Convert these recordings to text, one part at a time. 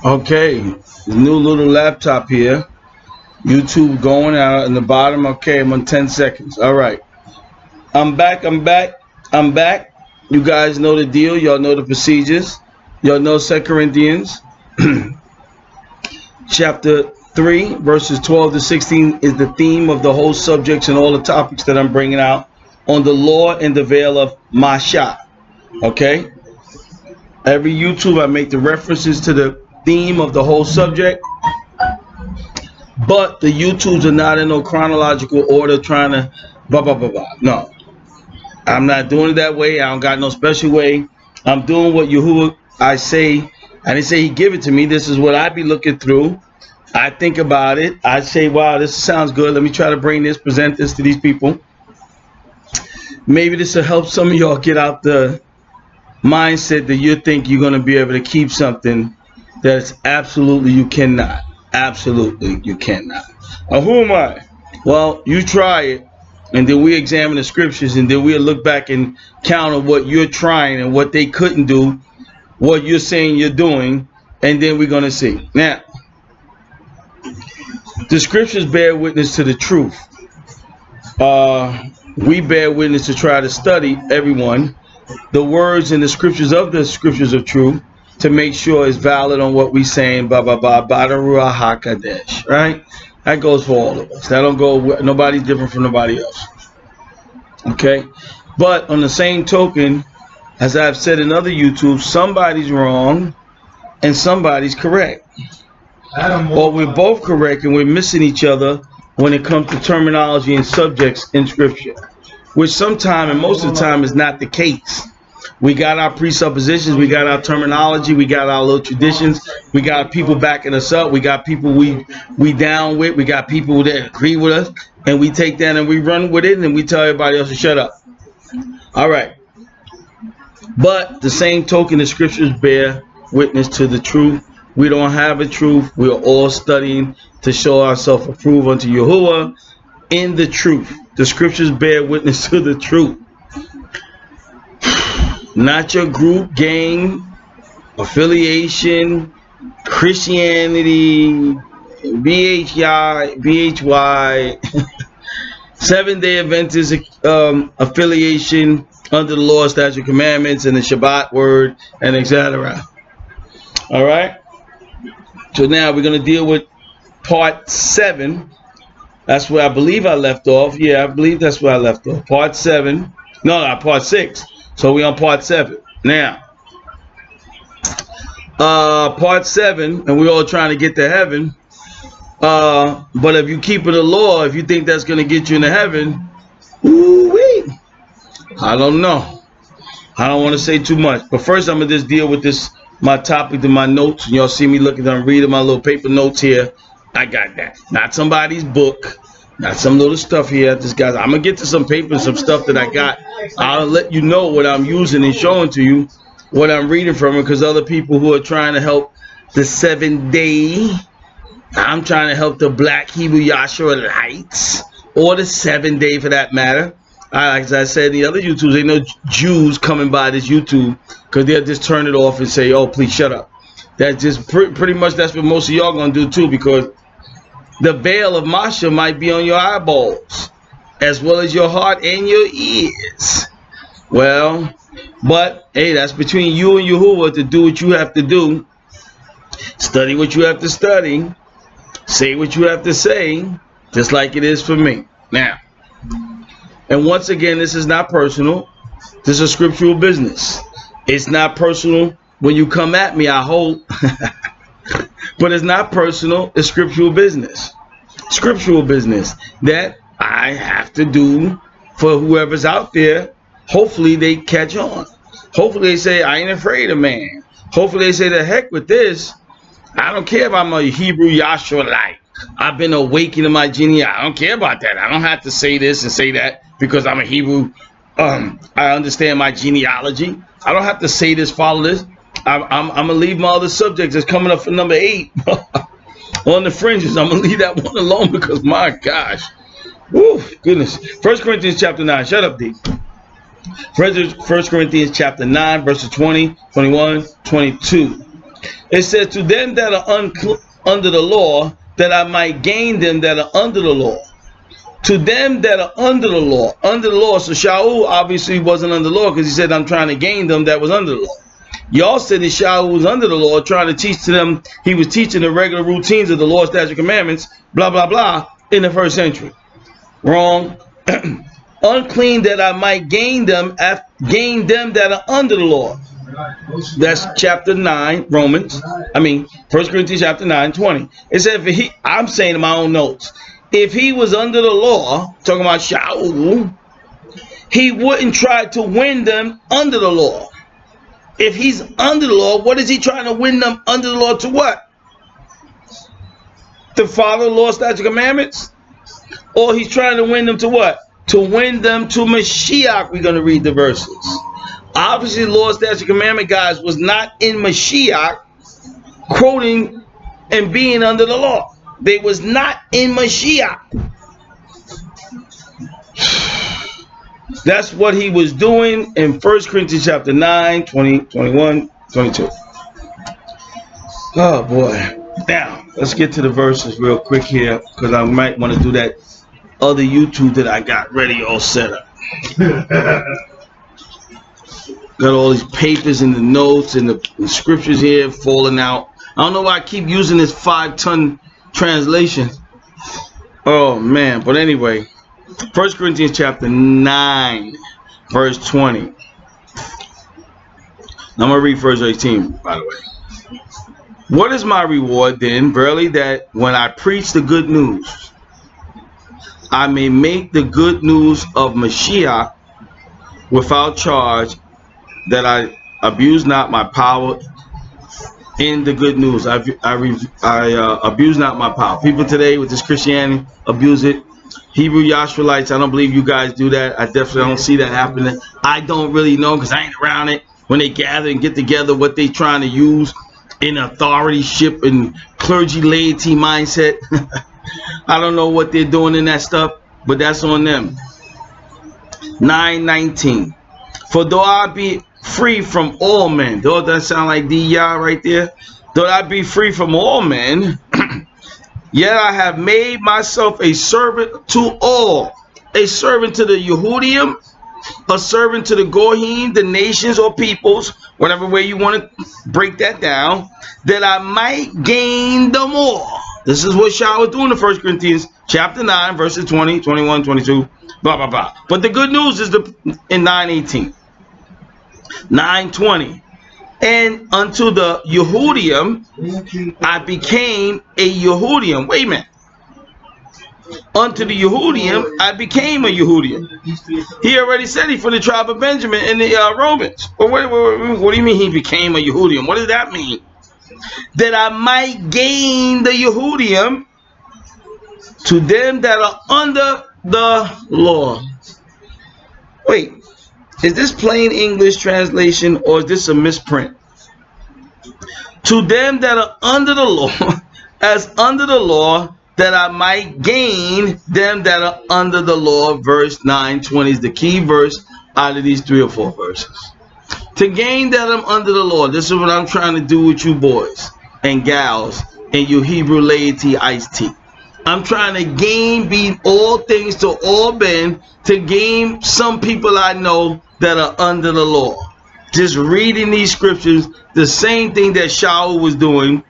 Okay, new little laptop here. YouTube going out in the bottom. Okay, I'm on 10 seconds. All right. I'm back. I'm back. I'm back. You guys know the deal. Y'all know the procedures. Y'all know 2 Corinthians chapter 3, verses 12 to 16 is the theme of the whole subjects and all the topics that I'm bringing out on the law and the veil of Masha. Okay? Every YouTube, I make the references to the theme of the whole subject, but the YouTubes are not in no chronological order trying to blah, blah, blah, blah. No, I'm not doing it that way. I don't got no special way. I'm doing what Yahuwah I say. I didn't say he give it to me. This is what I be looking through. I think about it. I say, wow, this sounds good. Let me try to bring this, present this to these people. Maybe this will help some of y'all get out the mindset that you think you're going to be able to keep something that's absolutely you cannot. Absolutely you cannot. Who am I? Well, you try it, and then we examine the scriptures, and then we'll look back and counter what you're trying and what they couldn't do, what you're saying you're doing, and then we're going to see. Now, the scriptures bear witness to the truth. We bear witness to try to study everyone the words and the scriptures of the scriptures are true to make sure it's valid on what we saying, blah blah blah, blah the Ruach HaKadosh, right? That goes for all of us. That don't go. Nobody's different from nobody else. Okay, but on the same token, as I've said in other YouTube, somebody's wrong and somebody's correct, or we're both correct and we're missing each other when it comes to terminology and subjects in scripture, which sometimes and most of the time is not the case. We got our presuppositions, we got our terminology, we got our little traditions, we got people backing us up, we got people we down with, we got people that agree with us, and we take that and we run with it and we tell everybody else to shut up. All right. But the same token, the scriptures bear witness to the truth. We don't have a truth. We are all studying to show ourselves approved unto Yahuwah in the truth. The scriptures bear witness to the truth. Not your group, gang, affiliation, Christianity, BHY, Seventh-day Adventist affiliation under the law, statute, commandments, and the Shabbat word, and etc. All right. So now we're going to deal with part 7. That's where I believe I left off. Yeah, I believe that's where I left off. Part 7. No, part 6. So we're on part 7. Now, part 7, and we're all trying to get to heaven. But if you keep the law, if you think that's going to get you into heaven, ooh-wee, I don't know. I don't want to say too much. But first, I'm going to just deal with this, my topic and my notes. Y'all see me looking, I'm reading my little paper notes here. I got that. Not somebody's book. Not some little stuff here. This guy's. I'm going to get to some paper and some stuff that I got. I'll let you know what I'm using and showing to you what I'm reading from it, because other people who are trying to help the 7-day, I'm trying to help the Black Hebrew YAHSHARALITES, or the 7-day for that matter. As I said in the other YouTubes, ain't no Jews coming by this YouTube, because they'll just turn it off and say, oh, please shut up. That's just pretty much that's what most of y'all going to do too, because the veil of Masha might be on your eyeballs, as well as your heart and your ears. Well, but hey, that's between you and Yahuwah to do what you have to do. Study what you have to study. Say what you have to say, just like it is for me. Now, and once again, this is not personal. This is scriptural business. It's not personal when you come at me, I hope. But it's not personal. It's scriptural business. Scriptural business that I have to do for whoever's out there. Hopefully they catch on. Hopefully they say, I ain't afraid of man. Hopefully they say, the heck with this. I don't care if I'm a Hebrew YAHSHARALITE. I've been awakened in my genealogy. I don't care about that. I don't have to say this and say that because I'm a Hebrew. I understand my genealogy. I don't have to say this, follow this. I'm going to leave my other subjects that's coming up for number 8 on the fringes. I'm going to leave that one alone because, my gosh. Woo, goodness. 1 Corinthians chapter 9. Shut up, D. 1 Corinthians chapter 9, verses 20, 21, 22. It says, to them that are under the law, that I might gain them that are under the law. To them that are under the law. Under the law. So Shaul obviously wasn't under the law because he said, I'm trying to gain them that was under the law. Y'all said that Shaul was under the law, trying to teach to them. He was teaching the regular routines of the law, statutes, commandments, blah, blah, blah, in the first century. Wrong. Unclean that I might gain them that are under the law. That's chapter 9, Romans. 1 Corinthians chapter 9, 20. It said, I'm saying in my own notes, if he was under the law, talking about Shaul, he wouldn't try to win them under the law. If he's under the law, what is he trying to win them under the law to what? To follow the law, statutes, commandments? Or he's trying to win them to what? To win them to Mashiach. We're going to read the verses. Obviously, the law, statutes, commandment guys was not in Mashiach quoting and being under the law. They was not in Mashiach. That's what he was doing in 1 Corinthians chapter 9, 20, 21, 22. Oh boy. Now, let's get to the verses real quick here, because I might want to do that other YouTube that I got ready all set up. Got all these papers and the notes and the scriptures here falling out. I don't know why I keep using this 5-ton translation. Oh man, but anyway. 1 Corinthians chapter 9, verse 20. Now I'm going to read verse 18, by the way. What is my reward then? Verily, that when I preach the good news, I may make the good news of Mashiach without charge, that I abuse not my power in the good news. I abuse not my power. People today with this Christianity abuse it. Hebrew YAHSHARALITES, I don't believe you guys do that. I definitely don't see that happening. I don't really know because I ain't around it. When they gather and get together, what they trying to use in authorship and clergy laity mindset. I don't know what they're doing in that stuff, but that's on them. 9:19. For though I be free from all men, though that sound like D-Yah right there, though I be free from all men, yet I have made myself a servant to all, a servant to the Yehudim, a servant to the Goyim, the nations or peoples, whatever way you want to break that down, that I might gain them all. This is what Shaul was doing in 1 Corinthians chapter 9, verses 20, 21, 22, blah, blah, blah. But the good news is in 9:18. 9:20. And unto the Yehudim I became a Yehudim. Wait a minute. Unto the Yehudim I became a Yehudim. He already said he from the tribe of Benjamin in the Romans. But what do you mean he became a Yehudim? What does that mean? That I might gain the Yehudim to them that are under the law. Wait, is this plain English translation or is this a misprint? To them that are under the law, as under the law, that I might gain them that are under the law. Verse 9:20 is the key verse out of these 3 or 4 verses. To gain that I'm under the law. This is what I'm trying to do with you boys and gals and you Hebrew laity iced tea. I'm trying to gain, be all things to all men, to gain some people I know that are under the law. Just reading these scriptures, the same thing that Shaul was doing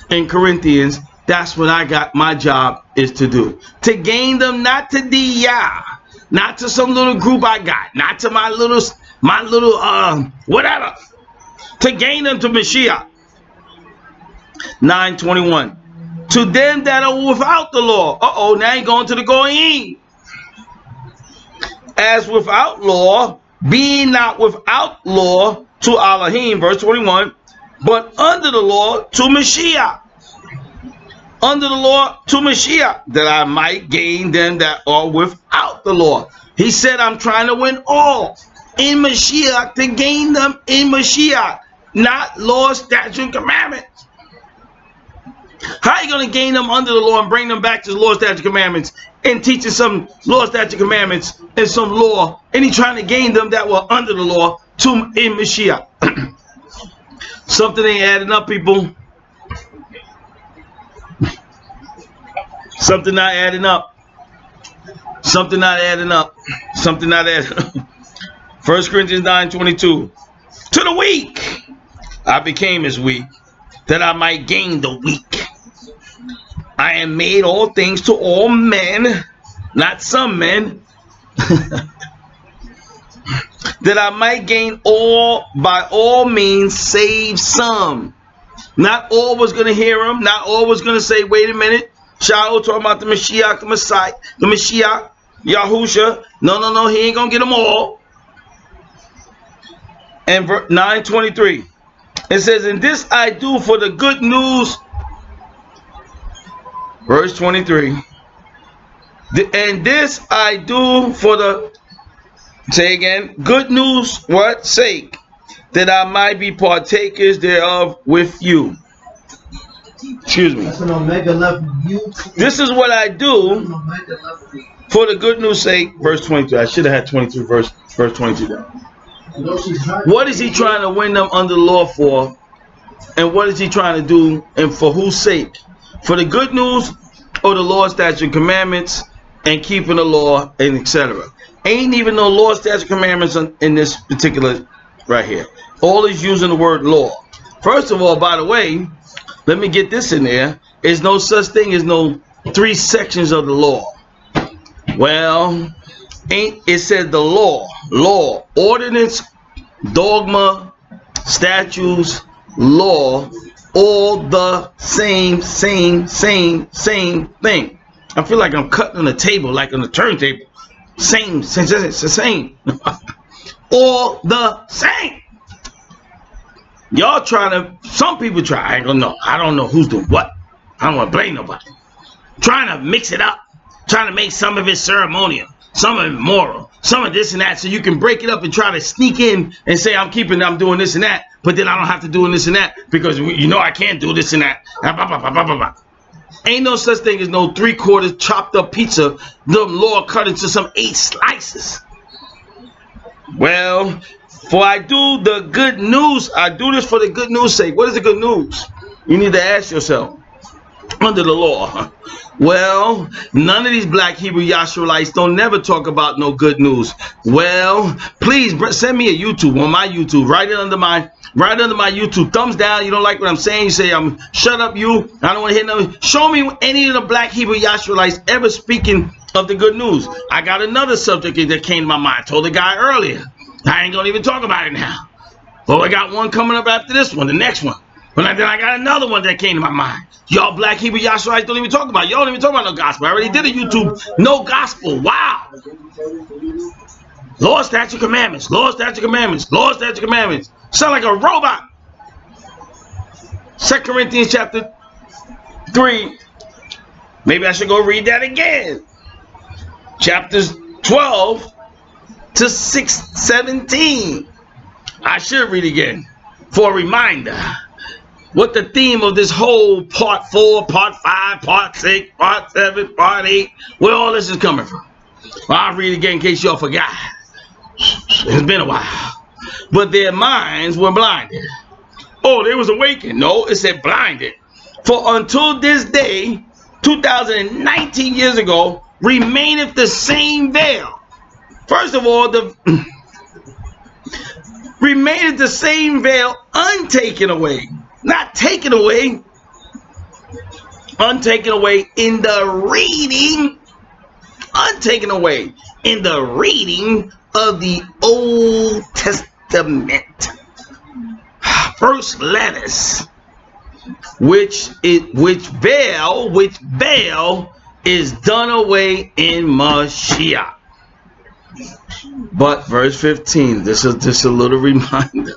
in Corinthians, that's what I got. My job is to do. To gain them, not to Diyah, not to some little group I got, not to my little whatever. To gain them to Mashiach. 9:21. To them that are without the law. Now you're going to the Goyim. As without law, being not without law to Elohim, verse 21, but under the law to Mashiach. Under the law to Mashiach, that I might gain them that are without the law. He said, I'm trying to win all in Mashiach, to gain them in Mashiach, not law, statute, and commandments. How are you going to gain them under the law and bring them back to the law, statute, commandments, and teaching some law, statute, commandments, and some law, and he trying to gain them that were under the law to in Mashiach? Something ain't adding up, people. Something not adding up. Something not adding up. Something not adding up. 1 Corinthians 9:22. To the weak I became as weak, that I might gain the weak. I am made all things to all men, not some men, that I might gain all, by all means save some. Not all was going to hear him. Not all was going to say, wait a minute, Shaul talking about the Mashiach, the Messiah, the Mashiach, Yahusha. No, he ain't going to get them all. And 9:23, it says, and this I do for the good news. Verse 23, and this I do for the, say again, good news, what? Sake, that I might be partakers thereof with you. Excuse me. This is what I do for the good news sake. Verse 22. I should have had 23, verse 22 down. What is he trying to win them under the law for? And what is he trying to do? And for whose sake? For the good news or the law, statute, commandments, and keeping the law, and etc. Ain't even no law, statute, commandments in this particular right here. All is using the word law. First of all, by the way, let me get this in there. There's no such thing as no 3 sections of the law. Well, it said the law, ordinance, dogma, statutes, law, all the same thing. I feel like I'm cutting on a table, like on a turntable. Same. All the same. Y'all trying to, some people try, I ain't gonna know. I don't know who's doing what. I don't want to blame nobody. Trying to mix it up. Trying to make some of it ceremonial. Some of it moral. Some of this and that. So you can break it up and try to sneak in and say, I'm doing this and that. But then I don't have to do this and that. Because you know I can't do this and that. Ain't no such thing as no 3/4 chopped up pizza. The Lord cut into some 8 slices. Well, for I do the good news. I do this for the good news sake. What is the good news? You need to ask yourself. Under the law. Well, none of these black Hebrew YAHSHARALITES don't never talk about no good news. Well, please send me a YouTube on my YouTube. Right under my YouTube. Thumbs down. You don't like what I'm saying? You say, shut up, you. I don't want to hear nothing. Show me any of the black Hebrew YAHSHARALITEs ever speaking of the good news. I got another subject that came to my mind. I told the guy earlier. I ain't going to even talk about it now. But I got one coming up after this one, the next one. But then I got another one that came to my mind. Y'all black Hebrew YAHSHARALITEs don't even talk about it. Y'all don't even talk about no gospel. I already did a YouTube. No gospel. Wow. Law, statute, commandments. Law, statute, commandments. Law, statute, commandments. Sound like a robot. 2 Corinthians chapter 3. Maybe I should go read that again. Chapters 12 to 17. I should read again for a reminder. What the theme of this whole part 4, part 5, part 6, part 7, part 8, where all this is coming from. Well, I'll read it again in case y'all forgot. It's been a while. But their minds were blinded. Oh, they was awakened. No, it said blinded. For until this day, 2019 years ago, remaineth the same veil. First of all, remaineth the same veil untaken away. Not taken away, untaken away in the reading, untaken away in the reading of the Old Testament. First letters, which veil is done away in Mashiach. But verse 15, this is just a little reminder.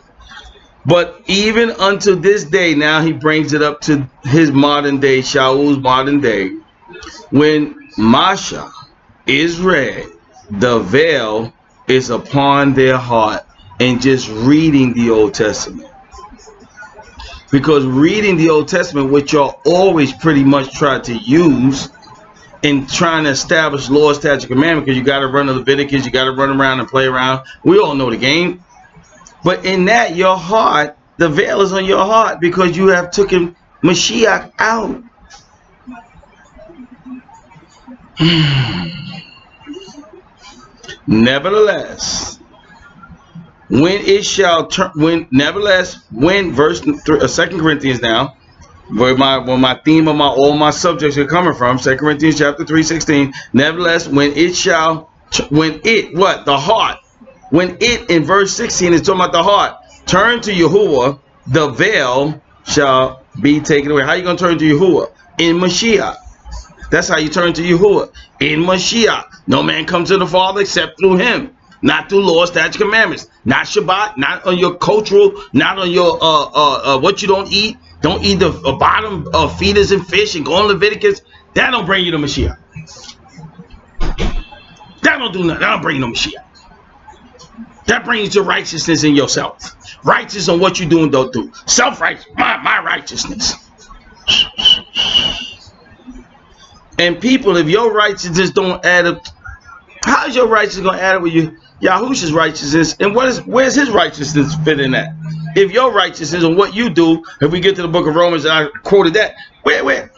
But even unto this day, now he brings it up to his modern day, Shaul's modern day, when Masha is read, the veil is upon their heart and just reading the Old Testament. Because reading the Old Testament, which y'all always pretty much try to use in trying to establish law, statute, commandment, because you got to run the Leviticus, you got to run around and play around. We all know the game. But in that, your heart, the veil is on your heart because you have taken Mashiach out. Nevertheless, when it shall turn, when verse 2 Corinthians now, where my theme of all my subjects are coming from, 2 Corinthians chapter 3:16. Nevertheless, when the heart, when it in verse 16 is talking about the heart, turn to Yahuwah, the veil shall be taken away. How you gonna turn to Yahuwah? In Mashiach. That's how you turn to Yahuwah, in Mashiach. No man comes to the Father except through him. Not through law, statutes, commandments. Not Shabbat, not on your cultural, not on your what you don't eat. Don't eat the bottom of feeders and fish and go on Leviticus. That don't bring you to Mashiach. That don't do nothing. That don't bring you to Mashiach. That brings you to righteousness in yourself. Righteous on what you do and don't do. Self-righteous, my righteousness. And people, if your righteousness don't add up, how is your righteousness going to add up with you? Yahushua's righteousness, and where's his righteousness fit in that? If your righteousness and what you do, if we get to the book of Romans, and I quoted that, where?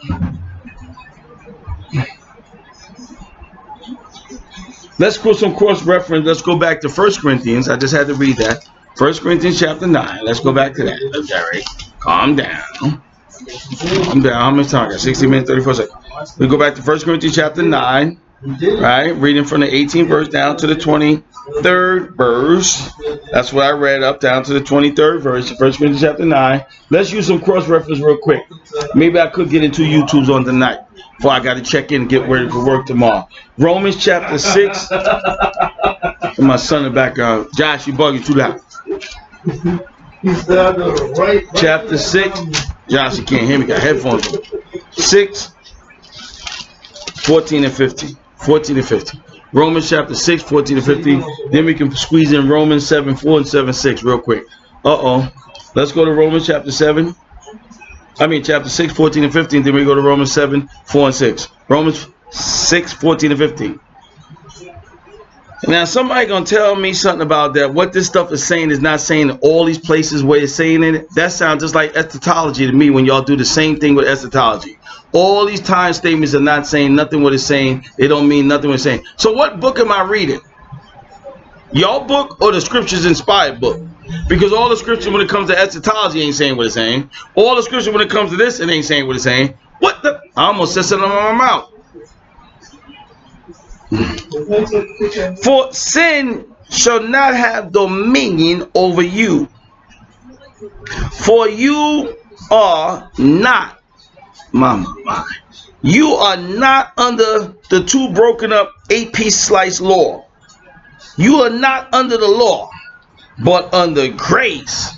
Let's quote some cross-reference. Let's go back to 1 Corinthians. I just had to read that. 1 Corinthians chapter 9. Let's go back to that. Okay, calm down. Calm down. How much time? I got 60 minutes, 34 seconds. We go back to 1 Corinthians chapter 9. Right? Reading from the 18th verse down to the 23rd verse. That's what I read up down to the 23rd verse, 1 Corinthians chapter 9. Let's use some cross-reference real quick. Maybe I could get into YouTube's on tonight before I got to check in and get ready for work tomorrow. Romans chapter 6. And my son in the background. Josh, you bugging too loud. Chapter 6. Josh, you can't hear me. Got headphones on. 6, 14 and 15. 14 and 15. Romans chapter 6, 14 and 15. Then we can squeeze in Romans 7, 4 and 7, 6 real quick. Let's go to Romans chapter 7. Chapter 6, 14 and 15. Then we go to Romans 7, 4 and 6. Romans 6, 14 and 15. Now, somebody going to tell me something about that. What this stuff is saying is not saying in all these places where it's saying it. That sounds just like eschatology to me when y'all do the same thing with eschatology. All these time statements are not saying nothing what it's saying. They don't mean nothing what it's saying. So what book am I reading? Y'all book or the scriptures inspired book? Because all the scripture when it comes to eschatology ain't saying what it's saying. All the scripture when it comes to this, it ain't saying what it's saying. What the? I almost said something on my mouth. For sin shall not have dominion over you. For you are not, you are not under the two broken up 8-piece slice law. You are not under the law, but under grace.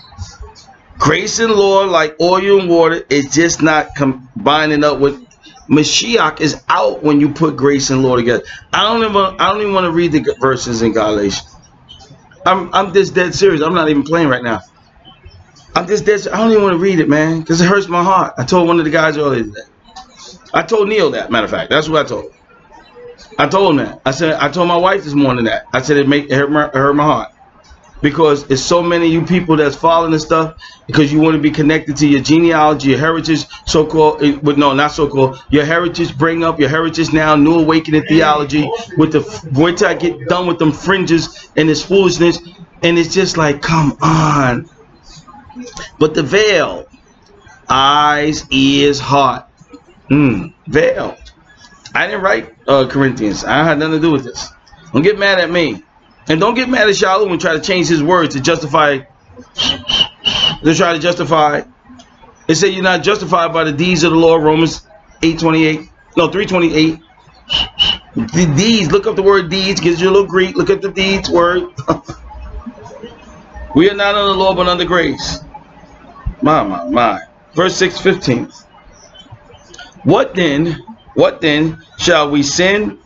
Grace and law, like oil and water, is just not combining up with. Mashiach is out when you put grace and law together. I don't even want to read the verses in Galatians. I'm just dead serious. I'm not even playing right now. I'm just dead. I don't even want to read it, man, because it hurts my heart. I told one of the guys earlier today. I told Neil that. Matter of fact, that's what I told him. I told him that. I told my wife this morning that. I said it hurt my heart. Because it's so many of you people that's following this stuff because you want to be connected to your genealogy, your heritage, so-called, no, not so-called, your heritage, bring up your heritage now, new awakening theology with the, wait till I get done with them fringes and this foolishness, and it's just like, come on. But the veil, eyes, ears, heart, veil. I didn't write Corinthians. I had nothing to do with this. Don't get mad at me. And don't get mad at Shalom and try to change his words to justify. They try to justify. They say you're not justified by the deeds of the law, Romans 8:28. No, 3:28. The deeds, look up the word deeds, gives you a little Greek. Look up the deeds word. We are not under the law, but under grace. My. Verse 6:15. What then shall we sin?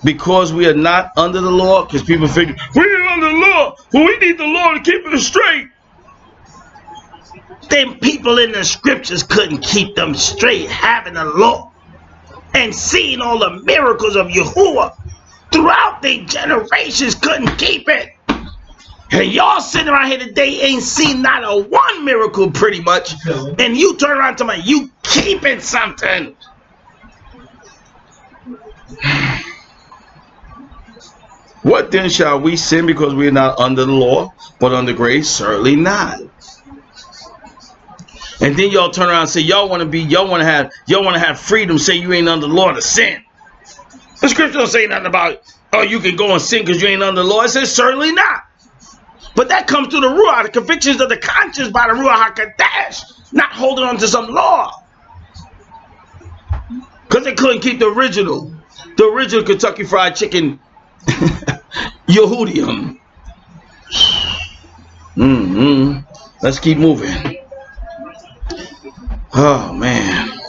Because we are not under the law, because people figure we ain't under the law, well, we need the law to keep it straight. Them people in the scriptures couldn't keep them straight, having the law and seeing all the miracles of Yahuwah throughout their generations, couldn't keep it. And y'all sitting around here today ain't seen not a one miracle pretty much, and you turn around to me, you keeping something. What then shall we sin because we are not under the law, but under grace? Certainly not. And then y'all turn around and say y'all want to have freedom. Say you ain't under the law to sin. The scripture don't say nothing about oh you can go and sin because you ain't under the law. It says certainly not. But that comes through the Ruach, the convictions of the conscience by the Ruach HaKodesh, not holding on to some law. Because they couldn't keep the original Kentucky Fried Chicken Yehudium. Let's keep moving. Oh man.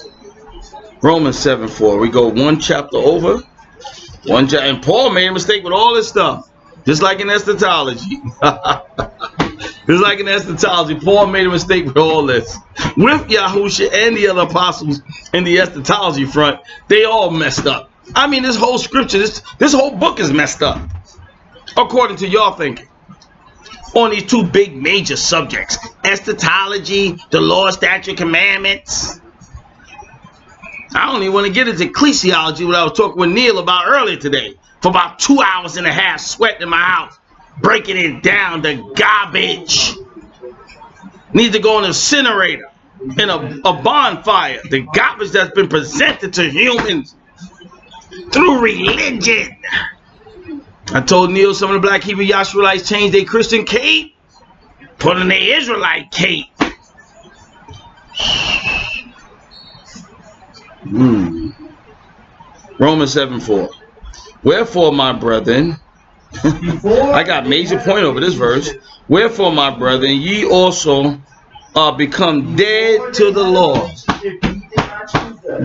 Romans 7:4. We go one chapter over. And Paul made a mistake with all this stuff. Just like in eschatology. Just like in eschatology, Paul made a mistake with all this. With Yahusha and the other apostles in the eschatology front, they all messed up. I mean, this whole scripture, this whole book is messed up. According to y'all thinking. On these two big major subjects. Eschatology, the law, statute, commandments. I don't even want to get into ecclesiology, what I was talking with Neil about earlier today. For about 2 hours and a half, sweating in my house. Breaking it down, the garbage. Needs to go in an incinerator. In a bonfire. The garbage that's been presented to humans through religion. I told Neil some of the black Hebrew YAHSHARALITES changed their Christian cape. Put on their Israelite cape. Romans 7:4. Wherefore, my brethren, I got major point over this verse. Wherefore, my brethren, ye also are become dead to the law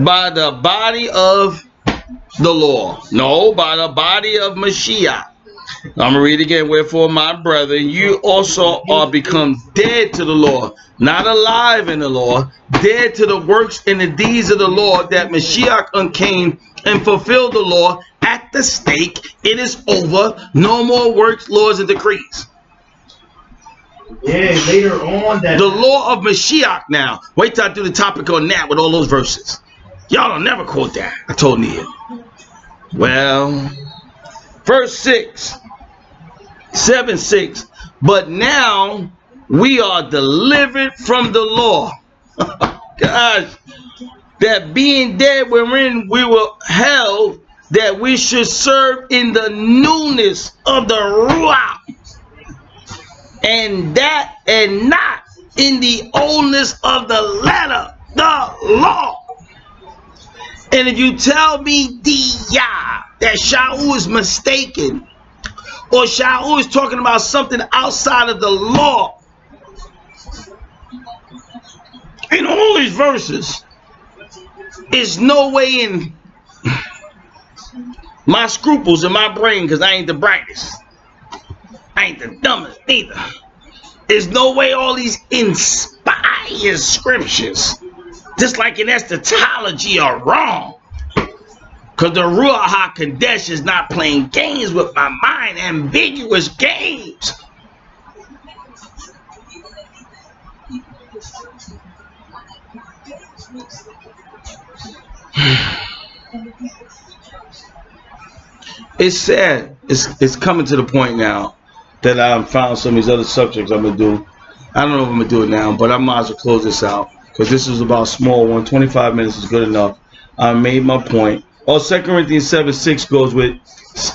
by the body of the law. No, by the body of Mashiach. I'm going to read again. Wherefore, my brethren, you also are become dead to the law, not alive in the law, dead to the works and the deeds of the law, that Mashiach came and fulfilled the law at the stake. It is over. No more works, laws, and decrees. Yeah, later on that the law of Mashiach now. Wait till I do the topic on that with all those verses. Y'all don't never quote that. I told Neil. Well, verse 6. 7:6. But now we are delivered from the law. Gosh. That being dead wherein we were held, that we should serve in the newness of the Ruach. And not in the oldness of the letter, the law. And if you tell me that Shaul is mistaken, or Shaul is talking about something outside of the law, in all these verses, is no way in my scruples in my brain, because I ain't the brightest. I ain't the dumbest either. There's no way all these inspired scriptures, just like in eschatology, are wrong. Because the Ruach HaKodesh is not playing games with my mind, ambiguous games. It's sad. It's coming to the point now that I've found some of these other subjects I'm going to do. I don't know if I'm going to do it now, but I might as well close this out. Because this is about a small one. 25 minutes is good enough. I made my point. Oh, 2 Corinthians 7:6 goes with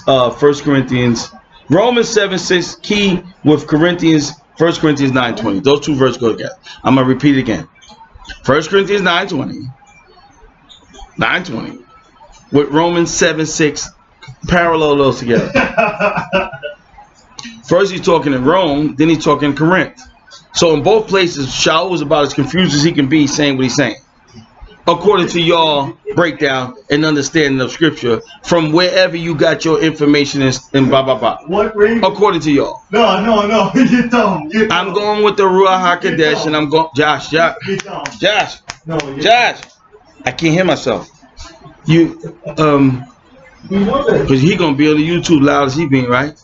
1 Corinthians. Romans 7:6 key with Corinthians, 1 Corinthians 9:20. Those two verses go together. I'm going to repeat it again. 1 Corinthians 9:20 with Romans 7:6. Parallel those together. First he's talking in Rome, then he's talking in Corinth. So in both places, Shaul was about as confused as he can be saying what he's saying. according to y'all breakdown and understanding of scripture from wherever you got your information and blah blah blah. What reason? According to y'all. No. You dumb. I'm going with the Ruach HaKodesh, and I'm going. Josh. No, Josh. I can't hear myself. You because he gonna be on the YouTube loud as he being, right?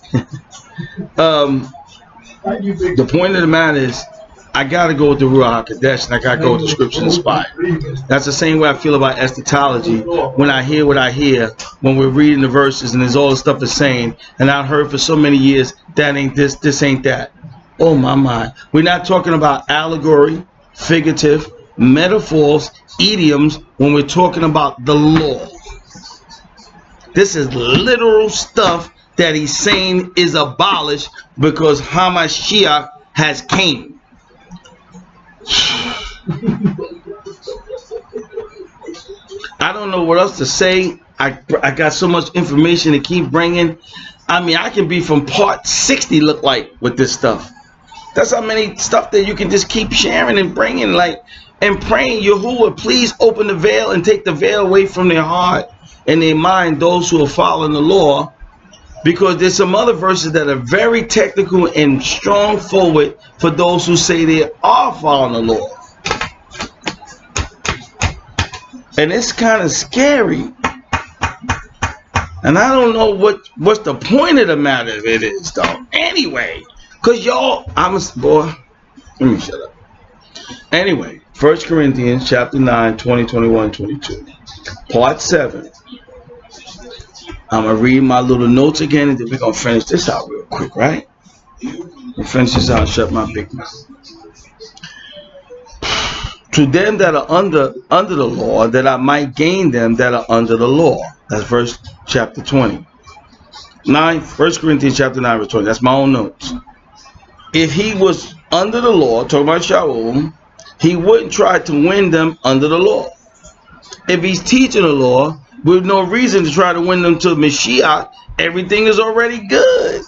The point of the matter is, I gotta go with the Ruach HaKodesh, and I gotta go with the scripture inspired. That's the same way I feel about eschatology. When I hear what I hear, when we're reading the verses and there's all the stuff it's saying, and I've heard for so many years that ain't this ain't that. Oh my. We're not talking about allegory, figurative, metaphors, idioms when we're talking about the law. This is literal stuff that he's saying is abolished because Hamashiach has came. I don't know what else to say. I got so much information to keep bringing. I mean, I can be from part 60 look like with this stuff. That's how many stuff that you can just keep sharing and bringing, like, and praying. Yahuwah, please open the veil and take the veil away from their heart and their mind, those who are following the law, because there's some other verses that are very technical and strong forward for those who say they are following the law. And it's kind of scary. And I don't know what's the point of the matter of it is, though. Anyway, because y'all, boy, let me shut up. Anyway, 1 Corinthians chapter 9, 20, 21, 22. Part 7. I'm going to read my little notes again, and then we're going to finish this out real quick, right? We'll finish this out and shut my big mouth. To them that are under the law, that I might gain them that are under the law. That's verse chapter 20. 1 Corinthians chapter 9, verse 20. That's my own notes. If he was under the law, talking about Shaul, he wouldn't try to win them under the law. If he's teaching the law, with no reason to try to win them to Mashiach, everything is already good.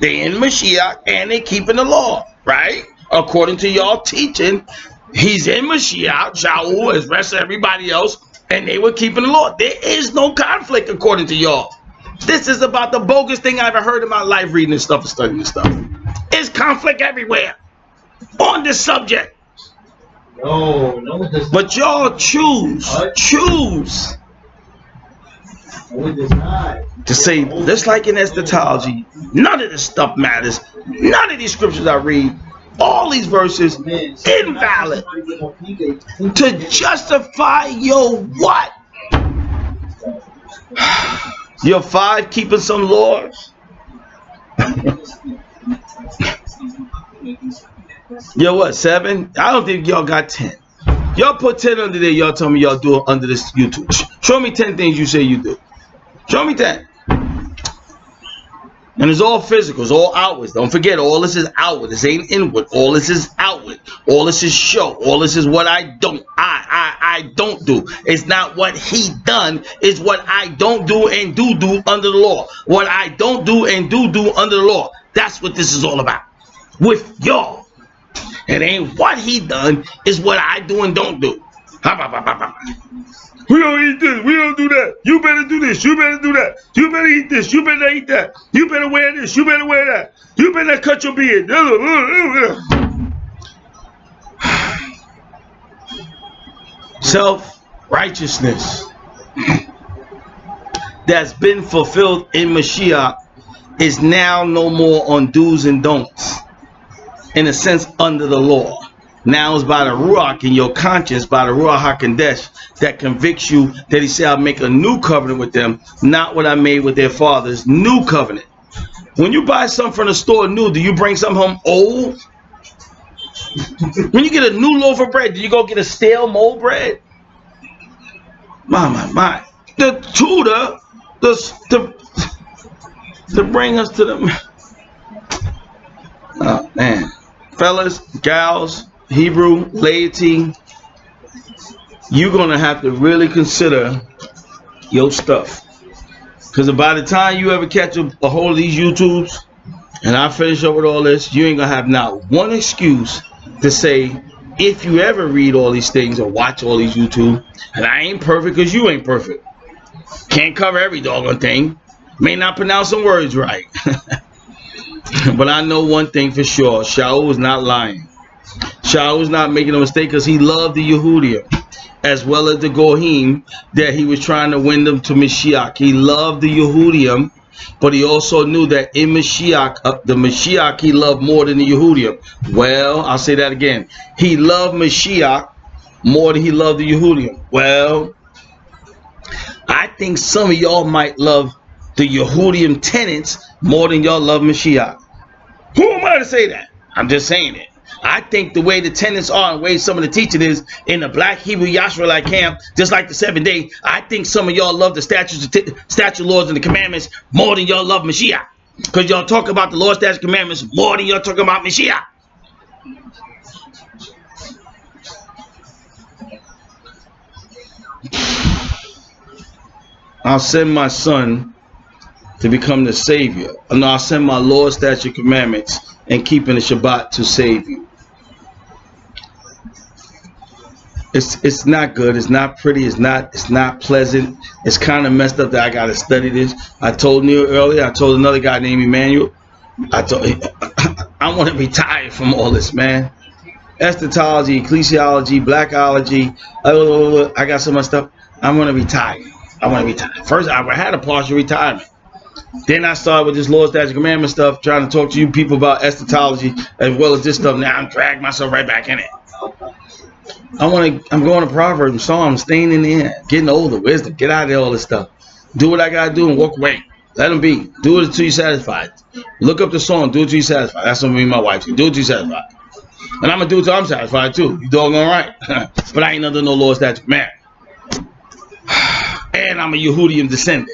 They in Mashiach and they keeping the law, right? According to y'all teaching, he's in Mashiach, Shaul, as rest of everybody else, and they were keeping the law. There is no conflict according to y'all. This is about the bogus thing I ever heard in my life, reading this stuff and studying this stuff. There's conflict everywhere on this subject. No, but y'all choose to say, just like in eschatology, none of this stuff matters. None of these scriptures I read, all these verses, invalid to justify your what? Your 5 keeping some laws? Yo, what, 7? I don't think y'all got 10. Y'all put 10 under there. Y'all tell me y'all do it under this YouTube. Show me 10 things you say you do. Show me 10. And it's all physical. It's all outward. Don't forget, all this is outward. This ain't inward. All this is outward. All this is show. All this is what I don't. I don't do. It's not what he done. It's what I don't do and do under the law. What I don't do and do under the law. That's what this is all about. With y'all. It ain't what he done. It's what I do and don't do. We don't eat this. We don't do that. You better do this. You better do that. You better eat this. You better eat that. You better wear this. You better wear that. You better cut your beard. Self-righteousness that's been fulfilled in Mashiach is now no more on do's and don'ts. In a sense, under the law. Now it's by the Ruach in your conscience, by the Ruach HaKodesh, that convicts you that he said, I'll make a new covenant with them, not what I made with their fathers. New covenant. When you buy something from the store new, do you bring something home old? When you get a new loaf of bread, do you go get a stale mold bread? My. The tutor, to bring us to the... Oh, man. Fellas, gals, Hebrew, laity, you're going to have to really consider your stuff. Because by the time you ever catch a hold of these YouTubes, and I finish up with all this, you ain't going to have not one excuse to say if you ever read all these things or watch all these YouTube, and I ain't perfect because you ain't perfect. Can't cover every doggone thing. May not pronounce some words right. But I know one thing for sure. Shaul was not lying. Shaul was not making a mistake because he loved the Yehudim as well as the Goyim that he was trying to win them to Mashiach. He loved the Yehudim, but he also knew that in Mashiach, the Mashiach he loved more than the Yehudim. Well, I'll say that again. He loved Mashiach more than he loved the Yehudim. Well, I think some of y'all might love the Yehudim tenets more than y'all love Mashiach. Who am I to say that? I'm just saying it. I think the way the tenets are and the way some of the teaching is in the black Hebrew YAHSHARALITE camp, just like the 7th day, I think some of y'all love the statute laws and the commandments more than y'all love Mashiach. Because y'all talk about the law, statute, commandments more than y'all talk about Mashiach. I'll send my son to become the savior. No, I'll send my law, statute, commandments, and keeping the Shabbat to save you. It's not good. It's not pretty. It's not pleasant. It's kind of messed up that I gotta study this. I told Neil earlier. I told another guy named Emmanuel. I want to retire from all this, man. Eschatology, ecclesiology, blackology. I got so much stuff. I want to retire. I want to retire. First, I had a partial retirement. Then I started with this law, statute, commandment stuff, trying to talk to you people about eschatology as well as this stuff. Now I'm dragging myself right back in it. I'm going to Proverbs and Psalms, staying in the end, getting older, wisdom, get out of there, all this stuff. Do what I gotta do and walk away. Let them be. Do it until you're satisfied. Look up the song, do it till you're satisfied. That's what me and my wife do. Do it till you're satisfied. And I'm gonna do it till I'm satisfied too. You doggone right. But I ain't under no law, statute, commandment. And I'm a Yehudian descendant.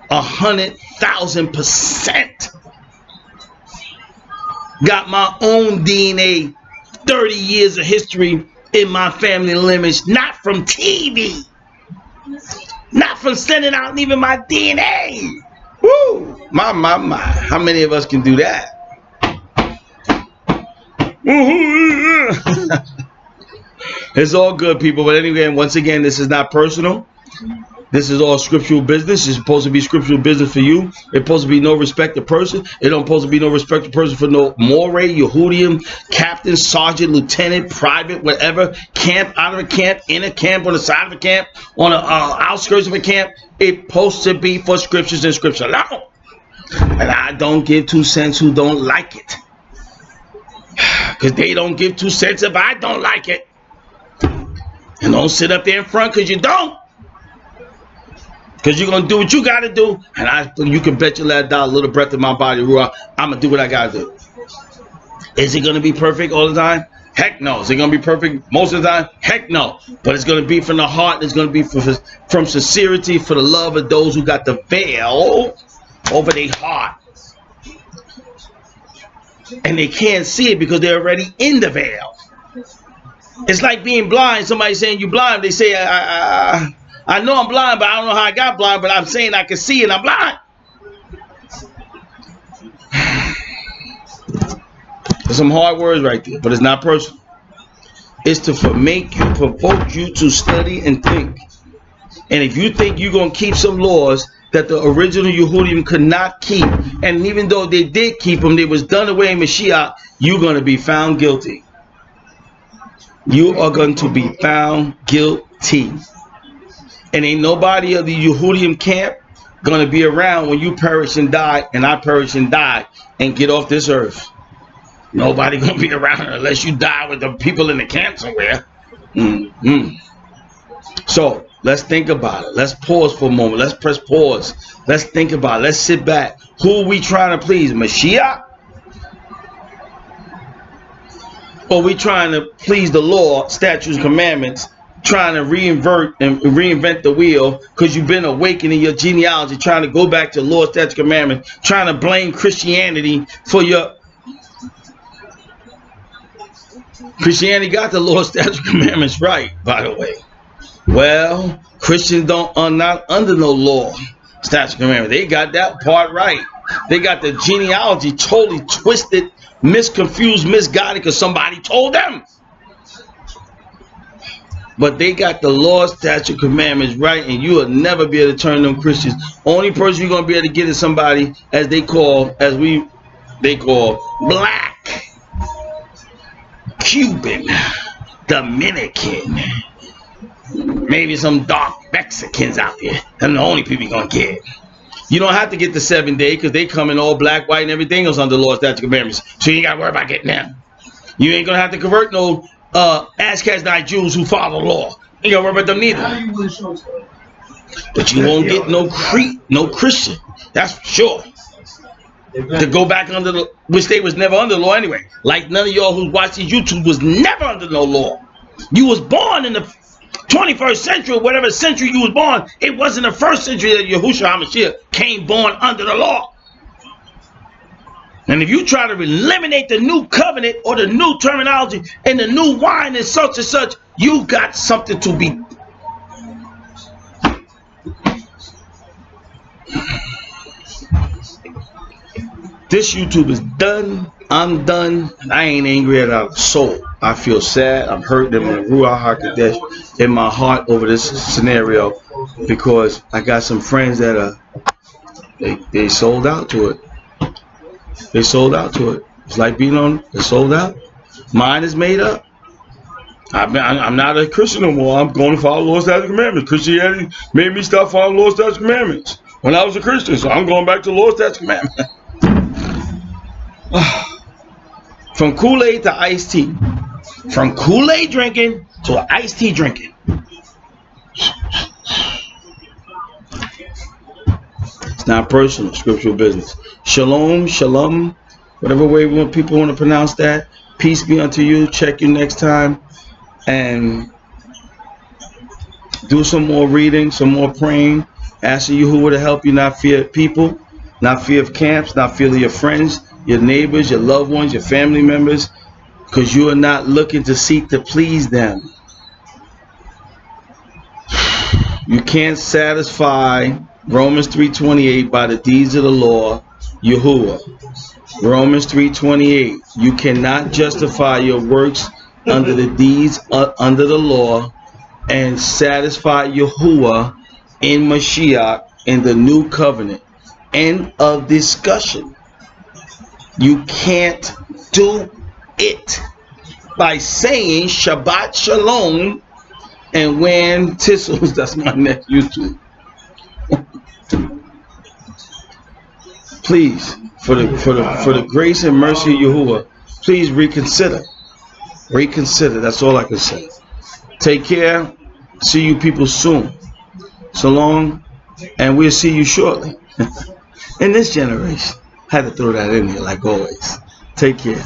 100,000%. Got my own DNA, 30 years of history in my family lineage, not from TV, not from sending out even my DNA. Woo! My. How many of us can do that? It's all good, people. But anyway, once again, this is not personal. This is all scriptural business. It's supposed to be scriptural business for you. It's supposed to be no respect of person. It don't supposed to be no respect of person for no moray, Yehudian, captain, sergeant, lieutenant, private, whatever. Camp, out of a camp, in a camp, on the side of a camp, on the outskirts of a camp. It's supposed to be for scriptures and scripture alone. And I don't give 2 cents who don't like it. Because they don't give 2 cents if I don't like it. And don't sit up there in front because you don't. Because you're going to do what you got to do. And you can bet your last dollar, a little breath in my body, I'm going to do what I got to do. Is it going to be perfect all the time? Heck no. Is it going to be perfect most of the time? Heck no. But it's going to be from the heart. It's going to be from sincerity, for the love of those who got the veil over their heart. And they can't see it because they're already in the veil. It's like being blind. Somebody saying you're blind. They say, I know I'm blind, but I don't know how I got blind, but I'm saying I can see and I'm blind. There's some hard words right there, but it's not personal. It's to provoke you to study and think. And if you think you're going to keep some laws that the original Yehudim could not keep, and even though they did keep them, they was done away in Mashiach, you're going to be found guilty. You are going to be found guilty. And ain't nobody of the Yehudim camp going to be around when you perish and die, and I perish and die and get off this earth. Nobody going to be around unless you die with the people in the camp somewhere. So let's think about it. Let's pause for a moment. Let's press pause. Let's think about it. Let's sit back. Who are we trying to please? Mashiach? Or we trying to please the law, statutes, commandments, trying to reinvent the wheel because you've been awakened in your genealogy, trying to go back to law, statutes, commandments, trying to blame Christianity for your... Christianity got the law, statutes, commandments right, by the way. Well, Christians are not under no law, statutes, commandments. They got that part right. They got the genealogy totally twisted, misconfused, misguided because somebody told them. But they got the law, statute, commandments right, and you will never be able to turn them Christians. Only person you're gonna be able to get is somebody they call black, Cuban, Dominican, maybe some dark Mexicans out there. And the only people you're gonna get. You don't have to get the 7 day because they come in all black, white, and everything else under the law, statute, commandments. So you ain't gotta worry about getting them. You ain't gonna have to convert no Ashkenaz Jews who follow the law. You ain't gonna worry about them neither. But you won't get no Christian. That's for sure. To go back under the, which they was never under the law anyway. Like none of y'all who watch these YouTube was never under no law. You was born in the 21st century, whatever century you was born. It wasn't the first century that Yahushua HaMashiach came born under the law. And if you try to eliminate the new covenant or the new terminology and the new wine and such, you got something to be. This YouTube is done. I'm done. I ain't angry at our soul. I feel sad. I'm hurt in my Ruach HaKodesh, in my heart over this scenario because I got some friends that are they sold out to it. They sold out to it. It's like being on. They sold out. Mine is made up. I'm not a Christian no more. I'm going to follow law, statutes, commandments. Christianity made me stop following law, statutes, commandments when I was a Christian. So I'm going back to law, statutes, commandments. From Kool-Aid to iced tea. From Kool-Aid drinking to iced tea drinking. It's not personal, scriptural business. Shalom, shalom, whatever way people want to pronounce that. Peace be unto you. Check you next time. And do some more reading, some more praying. Asking you who would help you not fear people, not fear of camps, not fear of your friends, your neighbors, your loved ones, your family members, because you are not looking to seek to please them. You can't satisfy Romans 3:28 by the deeds of the law, Yahuwah. Romans 3:28. You cannot justify your works under the deeds under the law and satisfy Yahuwah in Mashiach in the new covenant. End of discussion. You can't do it by saying Shabbat Shalom and wearing tissels. That's my next YouTube. Please, for the grace and mercy of Yahuwah, please reconsider. Reconsider. That's all I can say. Take care. See you people soon. So long, and we'll see you shortly. In this generation. Had to throw that in here like always. Take care.